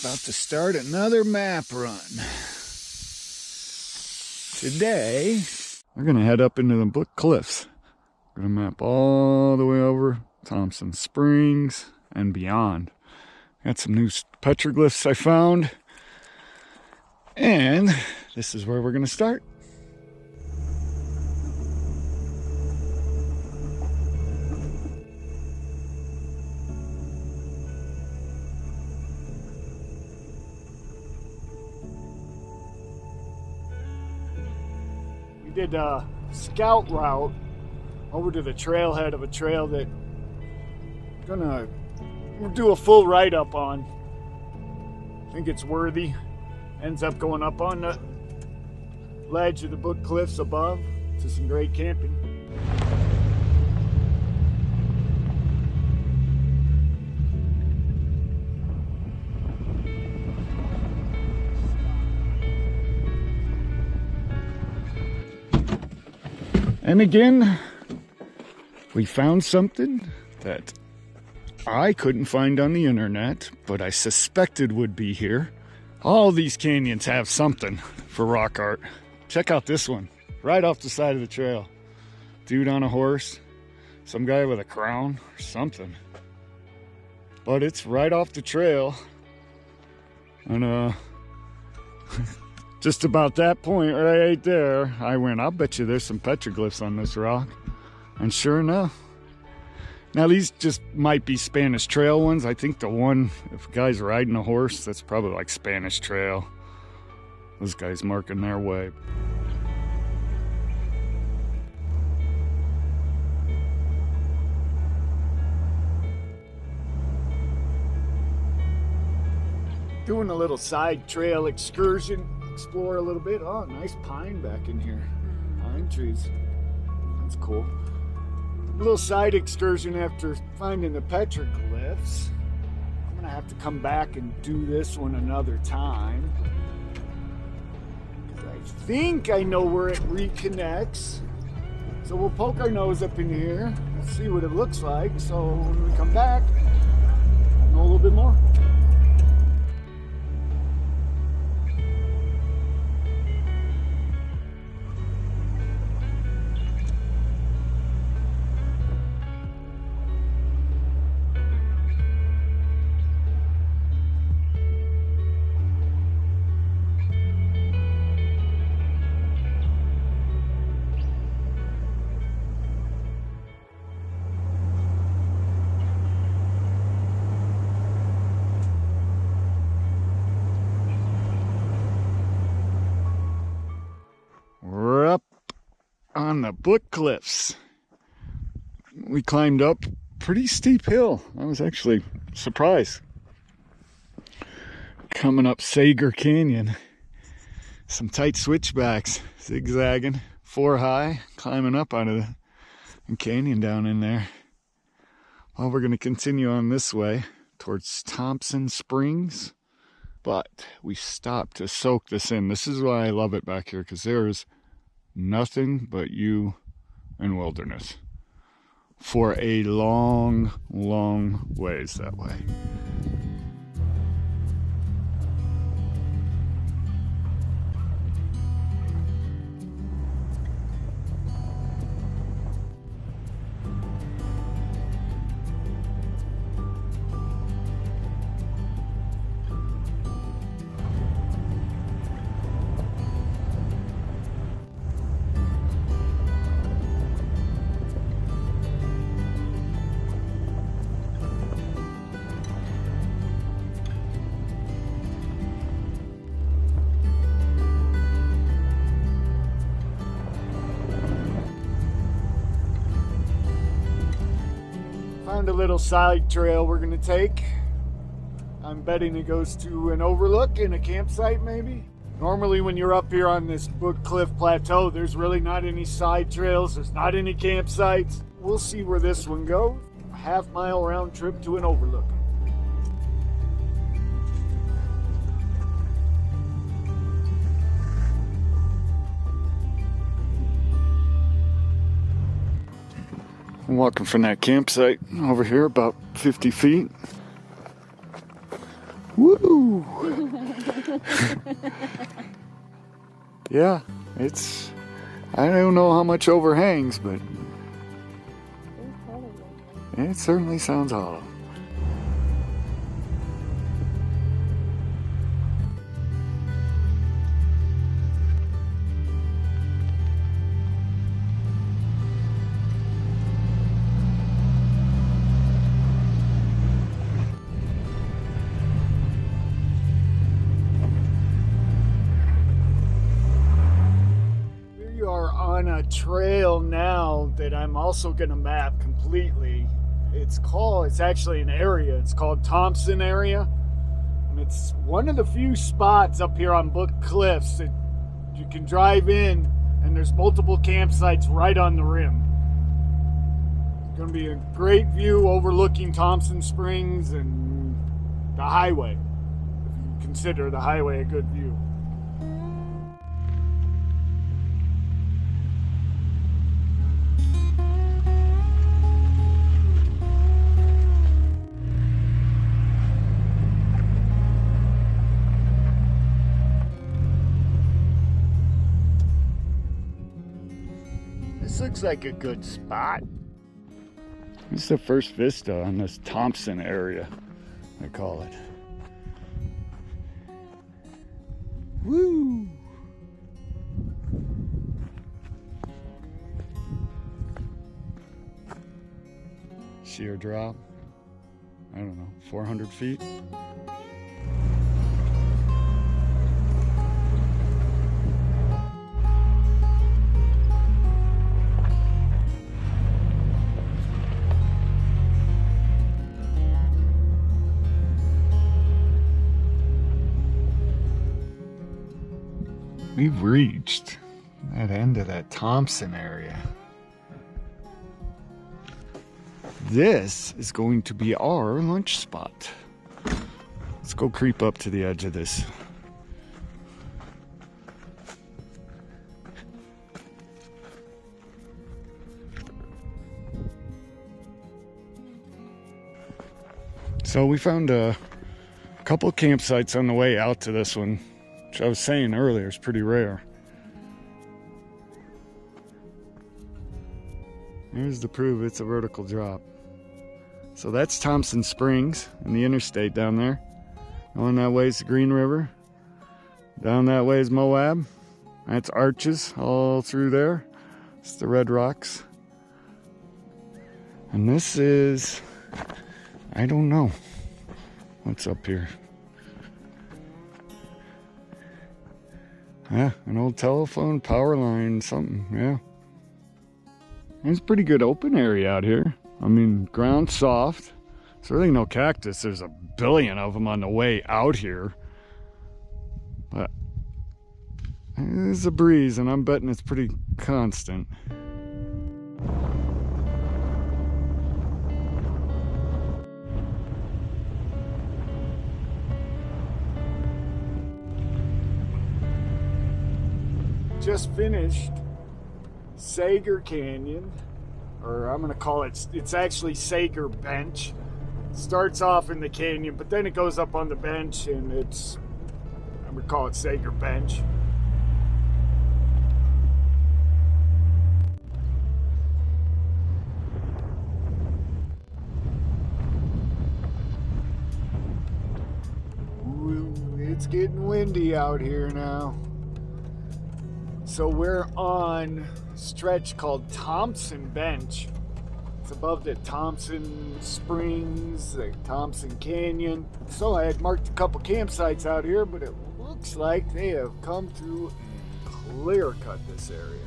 About to start another map run. Today, we're gonna head up into the Book Cliffs. We're gonna map all the way over Thompson Springs and beyond. Got some new petroglyphs I found. And this is where we're gonna start. We did a scout route over to the trailhead of a trail that I'm gonna do a full write-up on. I think it's worthy. Ends up going up on the ledge of the Book Cliffs above to some great camping. And again, we found something that I couldn't find on the internet, but I suspected would be here. All these canyons have something for rock art. Check out this one, right off the side of the trail. Dude on a horse, some guy with a crown or something. But it's right off the trail. And just about that point right there, I went, I'll bet you there's some petroglyphs on this rock. And sure enough. Now these just might be Spanish Trail ones. I think the one, if a guy's riding a horse, that's probably like Spanish Trail. Those guys marking their way. Doing a little side trail excursion, explore a little bit. Oh, nice pine back in here. Pine trees. That's cool. A little side excursion after finding the petroglyphs. I'm gonna have to come back and do this one another time. I think I know where it reconnects. So we'll poke our nose up in here and see what it looks like. So when we come back, we'll know a little bit more. We're up on the Book Cliffs. We climbed up a pretty steep hill. I was actually surprised. Coming up Sager Canyon. Some tight switchbacks, zigzagging, 4 high, climbing up out of the canyon down in there. Well, we're going to continue on this way towards Thompson Springs. But we stopped to soak this in. This is why I love it back here, because there is nothing but you and wilderness for a long, long ways that way. Found a little side trail we're gonna take. I'm betting it goes to an overlook in a campsite maybe. Normally when you're up here on this Book Cliff Plateau, there's really not any side trails, there's not any campsites. We'll see where this one goes. A half-mile round trip to an overlook. I'm walking from that campsite over here about 50 feet. Woo! Yeah, I don't know how much overhangs, but it certainly sounds hollow. We are on a trail now that I'm also going to map completely. It's actually an area. It's called Thompson Area. And it's one of the few spots up here on Book Cliffs that you can drive in and there's multiple campsites right on the rim. It's going to be a great view overlooking Thompson Springs and the highway, if you consider the highway a good view. This looks like a good spot. This is the first vista on this Thompson area, I call it. Woo! Sheer drop, I don't know, 400 feet? We've reached that end of that Thompson area. This is going to be our lunch spot. Let's go creep up to the edge of this. So we found a couple of campsites on the way out to this one, which I was saying earlier is pretty rare. Here's the proof it's a vertical drop. So that's Thompson Springs and the interstate down there. Going that way is the Green River. Down that way is Moab. That's Arches all through there. It's the Red Rocks. And this is, I don't know what's up here. Yeah, an old telephone, power line, something, yeah. It's a pretty good open area out here. I mean, ground's soft. There's really no cactus. There's a billion of them on the way out here. But there's a breeze, and I'm betting it's pretty constant. Just finished Sager Canyon, or I'm gonna call it's actually Sager Bench. It starts off in the canyon, but then it goes up on the bench, and I'm gonna call it Sager Bench. Ooh, it's getting windy out here now. So we're on a stretch called Thompson Bench. It's above the Thompson Springs, the Thompson Canyon. So I had marked a couple campsites out here, but it looks like they have come through and clear cut this area.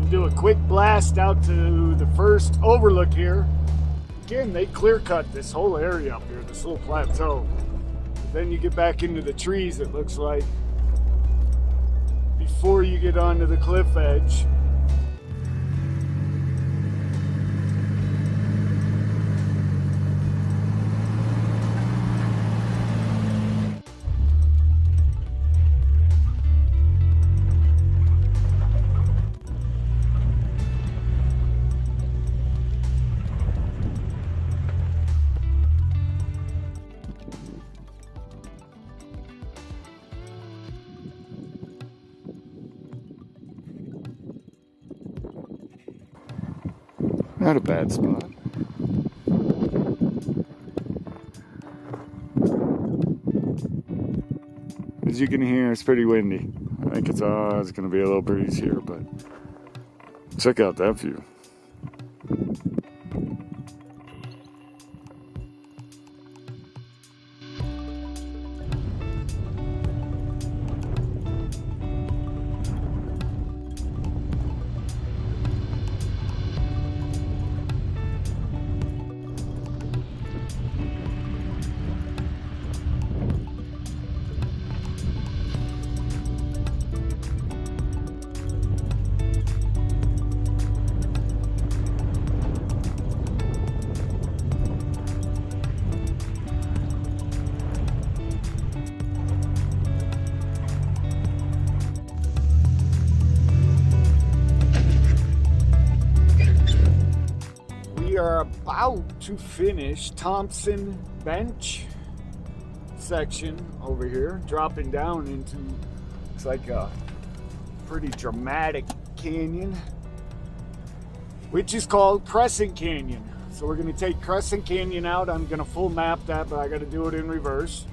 Do a quick blast out to the first overlook here. Again, they clear cut this whole area up here, this little plateau. Then you get back into the trees, it looks like, before you get onto the cliff edge. Not a bad spot. As you can hear, it's pretty windy. I think it's going to be a little breeze here, but check out that view. Are about to finish Thompson Bench section over here, dropping down into, it's like a pretty dramatic canyon, which is called Crescent Canyon. So we're going to take Crescent Canyon out. I'm going to full map that, but I got to do it in reverse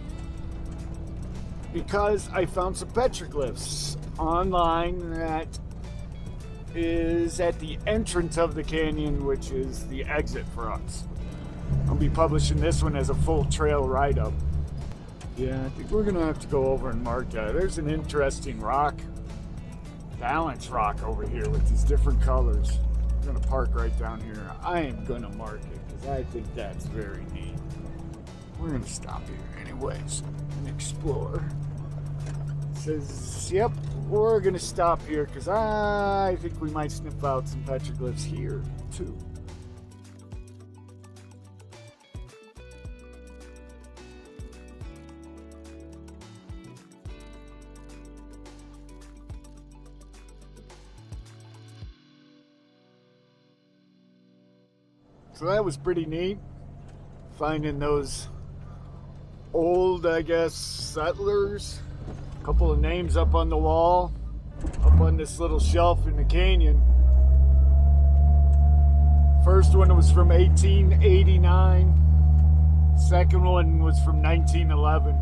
because I found some petroglyphs online that is at the entrance of the canyon, which is the exit for us. I'll be publishing this one as a full trail write-up. Yeah, I think we're gonna have to go over and mark that. There's an interesting rock, balance rock over here with these different colors. I'm gonna park right down here. I am gonna mark it because I think that's very neat. We're gonna stop here anyways and explore. It says, yep, we're gonna stop here because I think we might sniff out some petroglyphs here too. So that was pretty neat, finding those old, I guess, settlers. Couple of names up on the wall, up on this little shelf in the canyon. First one was from 1889. Second one was from 1911.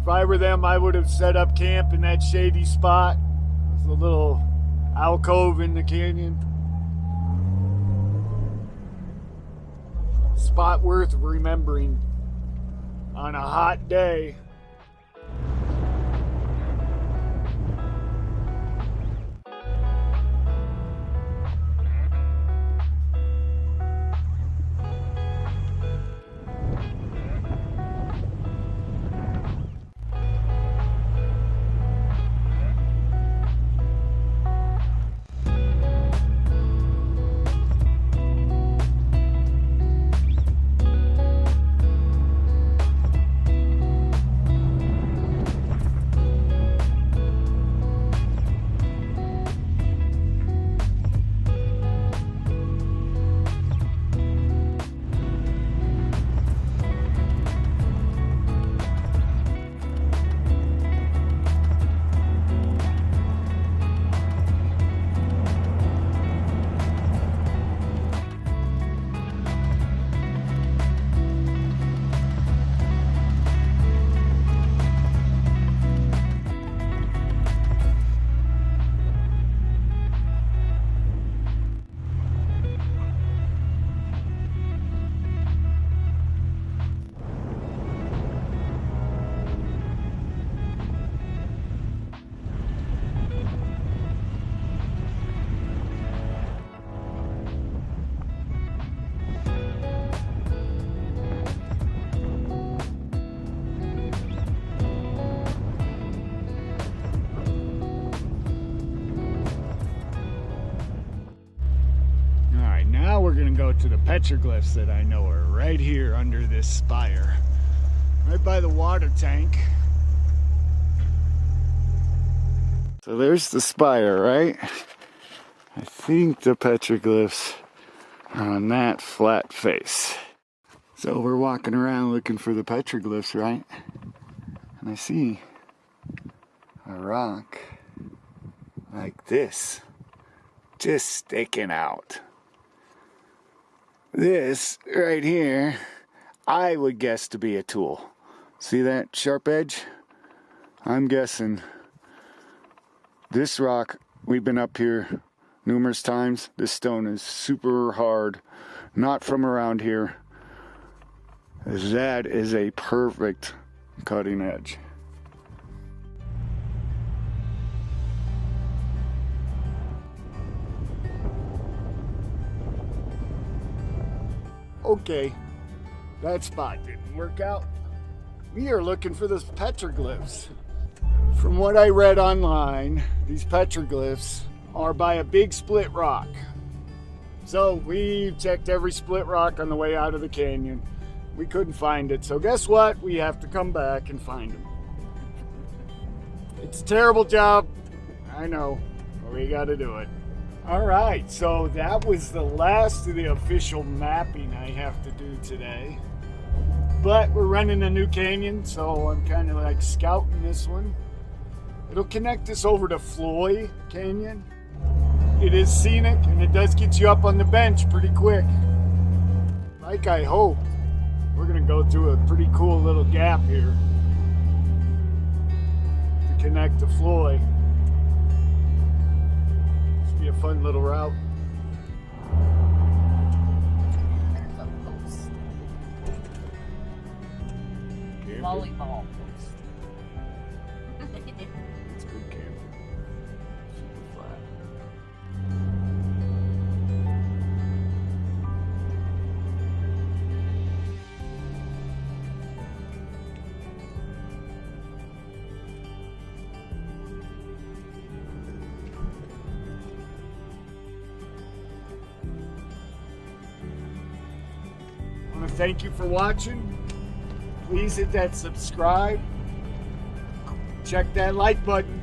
If I were them, I would have set up camp in that shady spot. There's a little alcove in the canyon. Spot worth remembering on a hot day. We're gonna go to the petroglyphs that I know are right here under this spire, right by the water tank. So there's the spire, right? I think the petroglyphs are on that flat face. So we're walking around looking for the petroglyphs, right? And I see a rock like this just sticking out. This right here, I would guess to be a tool. See that sharp edge? I'm guessing this rock, we've been up here numerous times. This stone is super hard, not from around here. That is a perfect cutting edge. Okay, that spot didn't work out. We are looking for the petroglyphs. From what I read online, these petroglyphs are by a big split rock. So we checked every split rock on the way out of the canyon. We couldn't find it, so guess what? We have to come back and find them. It's a terrible job, I know, but we gotta do it. All right, so that was the last of the official mapping I have to do today. But we're running a new canyon, so I'm kind of like scouting this one. It'll connect us over to Floyd Canyon. It is scenic, and it does get you up on the bench pretty quick. Like I hoped, we're gonna go through a pretty cool little gap here to connect to Floyd. Be a fun little route. There's a post. Volleyball post. It's good camping. Super flat. I want to thank you for watching. Please hit that subscribe. Check that like button.